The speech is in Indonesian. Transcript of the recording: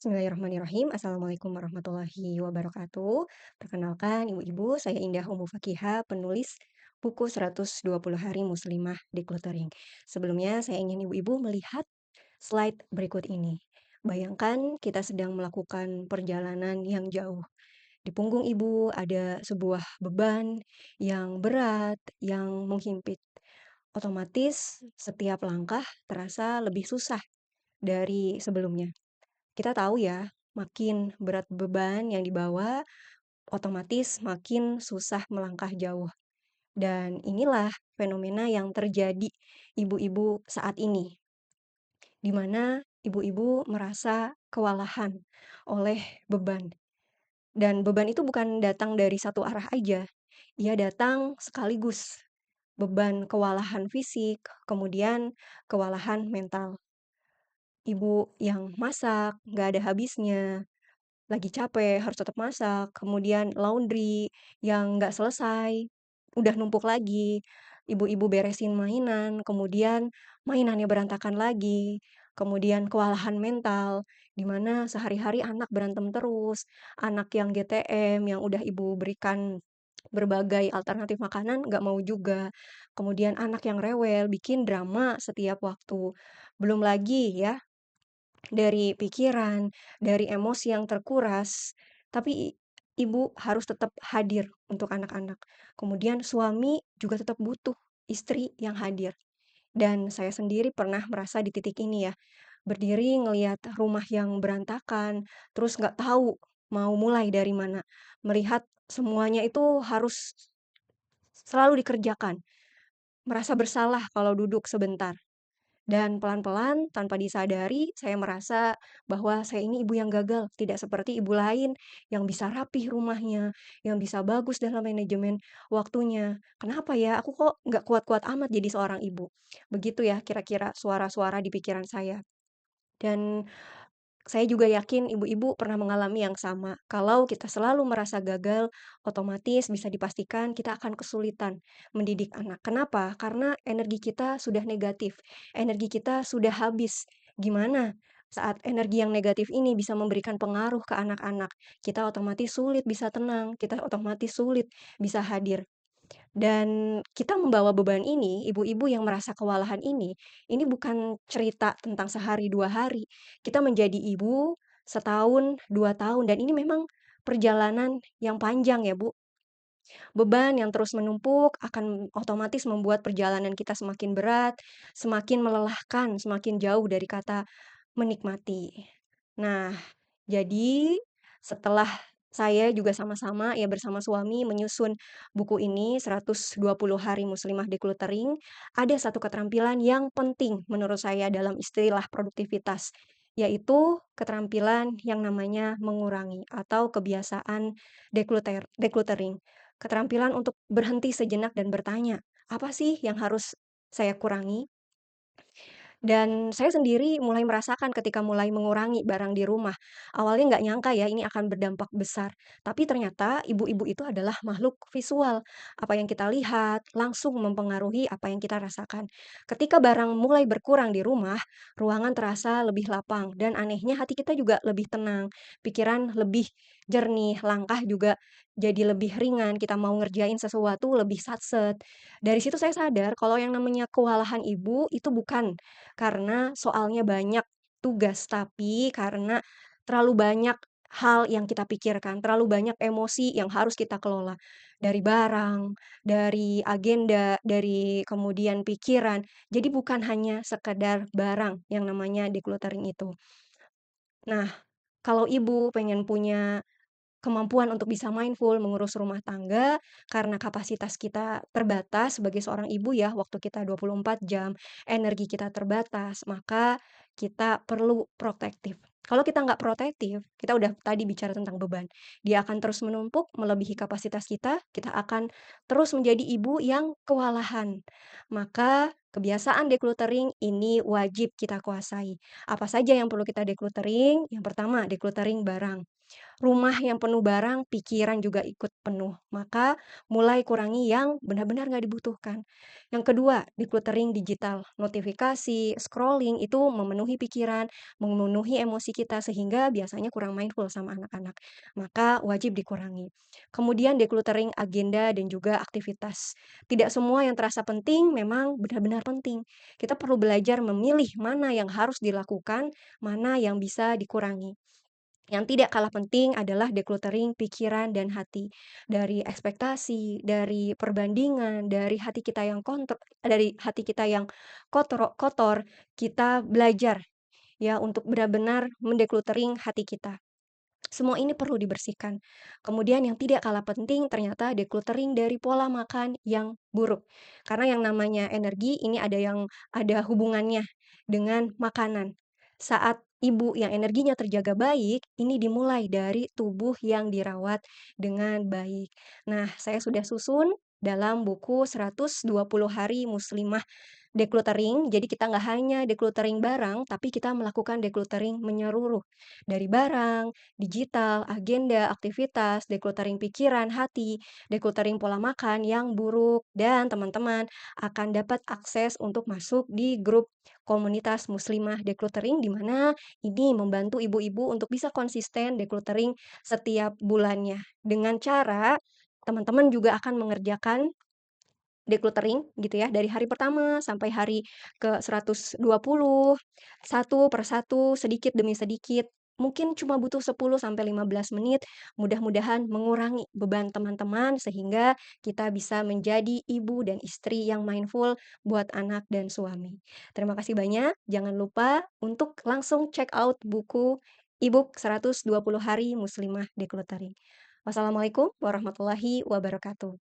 Bismillahirrahmanirrahim. Assalamualaikum warahmatullahi wabarakatuh. Perkenalkan ibu-ibu, saya Indah Umu Fakihah, penulis buku 120 Hari Muslimah Decluttering. Sebelumnya saya ingin ibu-ibu melihat slide berikut ini. Bayangkan kita sedang melakukan perjalanan yang jauh. Di punggung ibu ada sebuah beban yang berat, yang menghimpit. Otomatis setiap langkah terasa lebih susah dari sebelumnya. Kita tahu ya, makin berat beban yang dibawa, otomatis makin susah melangkah jauh. Dan inilah fenomena yang terjadi ibu-ibu saat ini, di mana ibu-ibu merasa kewalahan oleh beban. Dan beban itu bukan datang dari satu arah aja, ia datang sekaligus. Beban kewalahan fisik, kemudian kewalahan mental. Ibu yang masak, nggak ada habisnya, lagi capek, harus tetap masak, kemudian laundry yang nggak selesai, udah numpuk lagi, ibu-ibu beresin mainan, kemudian mainannya berantakan lagi, kemudian kewalahan mental, di mana sehari-hari anak berantem terus, anak yang GTM, yang udah ibu berikan berbagai alternatif makanan, nggak mau juga. Kemudian anak yang rewel, bikin drama setiap waktu. Belum lagi ya, dari pikiran, dari emosi yang terkuras, tapi ibu harus tetap hadir untuk anak-anak. Kemudian suami juga tetap butuh istri yang hadir. Dan saya sendiri pernah merasa di titik ini ya, berdiri ngelihat rumah yang berantakan, terus nggak tahu mau mulai dari mana. Melihat semuanya itu harus selalu dikerjakan, merasa bersalah kalau duduk sebentar. Dan pelan-pelan tanpa disadari saya merasa bahwa saya ini ibu yang gagal, tidak seperti ibu lain yang bisa rapih rumahnya, yang bisa bagus dalam manajemen waktunya. Kenapa ya aku kok nggak kuat-kuat amat jadi seorang ibu? Begitu ya kira-kira suara-suara di pikiran saya. Dan saya juga yakin ibu-ibu pernah mengalami yang sama. Kalau kita selalu merasa gagal, otomatis bisa dipastikan kita akan kesulitan mendidik anak. Kenapa? Karena energi kita sudah negatif, energi kita sudah habis. Gimana saat energi yang negatif ini bisa memberikan pengaruh ke anak-anak? Kita otomatis sulit bisa tenang, kita otomatis sulit bisa hadir. Dan kita membawa beban ini, ibu-ibu yang merasa kewalahan ini bukan cerita tentang sehari 2 hari. Kita menjadi ibu setahun, 2 tahun, dan ini memang perjalanan yang panjang ya, Bu. Beban yang terus menumpuk akan otomatis membuat perjalanan kita semakin berat, semakin melelahkan, semakin jauh dari kata menikmati. Nah, jadi setelah saya juga sama-sama ya bersama suami menyusun buku ini 120 Hari Muslimah Decluttering, ada satu keterampilan yang penting menurut saya dalam istilah produktivitas, yaitu keterampilan yang namanya mengurangi atau kebiasaan decluttering. Keterampilan untuk berhenti sejenak dan bertanya, "Apa sih yang harus saya kurangi?" Dan saya sendiri mulai merasakan ketika mulai mengurangi barang di rumah. Awalnya nggak nyangka ya ini akan berdampak besar. Tapi ternyata ibu-ibu itu adalah makhluk visual. Apa yang kita lihat langsung mempengaruhi apa yang kita rasakan. Ketika barang mulai berkurang di rumah, ruangan terasa lebih lapang. Dan anehnya hati kita juga lebih tenang. Pikiran lebih jernih, langkah juga jadi lebih ringan. Kita mau ngerjain sesuatu lebih satset. Dari situ saya sadar kalau yang namanya kewalahan ibu itu bukan karena soalnya banyak tugas, tapi karena terlalu banyak hal yang kita pikirkan, terlalu banyak emosi yang harus kita kelola. Dari barang, dari agenda, dari kemudian pikiran. Jadi bukan hanya sekedar barang yang namanya decluttering itu. Nah, kalau ibu pengen punya kemampuan untuk bisa mindful mengurus rumah tangga, karena kapasitas kita terbatas sebagai seorang ibu ya, waktu kita 24 jam, energi kita terbatas, maka kita perlu protektif. Kalau kita nggak protektif, kita udah tadi bicara tentang beban, dia akan terus menumpuk melebihi kapasitas kita akan terus menjadi ibu yang kewalahan. Maka Kebiasaan decluttering ini wajib kita kuasai. Apa saja yang perlu kita decluttering? Yang pertama, decluttering barang. Rumah yang penuh barang, pikiran juga ikut penuh. Maka mulai kurangi yang benar-benar nggak dibutuhkan. Yang kedua, decluttering digital. Notifikasi, scrolling itu memenuhi pikiran, memenuhi emosi kita sehingga biasanya kurang mindful sama anak-anak. Maka wajib dikurangi. Kemudian decluttering agenda dan juga aktivitas. Tidak semua yang terasa penting memang benar-benar penting. Kita perlu belajar memilih mana yang harus dilakukan, mana yang bisa dikurangi. Yang tidak kalah penting adalah decluttering pikiran dan hati. Dari ekspektasi, dari perbandingan, dari hati kita yang dari hati kita yang kotor, kita belajar ya untuk benar-benar mendecluttering hati kita. Semua ini perlu dibersihkan. Kemudian yang tidak kalah penting ternyata decluttering dari pola makan yang buruk. Karena yang namanya energi ini ada hubungannya dengan makanan. Saat ibu yang energinya terjaga baik, ini dimulai dari tubuh yang dirawat dengan baik. Nah, saya sudah susun dalam buku 120 hari muslimah decluttering. Jadi kita nggak hanya decluttering barang, tapi kita melakukan decluttering menyeluruh. Dari barang, digital, agenda, aktivitas, decluttering pikiran, hati, decluttering pola makan yang buruk, dan teman-teman akan dapat akses untuk masuk di grup komunitas muslimah decluttering di mana ini membantu ibu-ibu untuk bisa konsisten decluttering setiap bulannya. Dengan cara teman-teman juga akan mengerjakan decluttering gitu ya, dari hari pertama sampai hari ke 120, satu per satu, sedikit demi sedikit. Mungkin cuma butuh 10 sampai 15 menit, mudah-mudahan mengurangi beban teman-teman sehingga kita bisa menjadi ibu dan istri yang mindful buat anak dan suami. Terima kasih banyak, jangan lupa untuk langsung check out buku e-book 120 hari muslimah decluttering. Wassalamualaikum warahmatullahi wabarakatuh.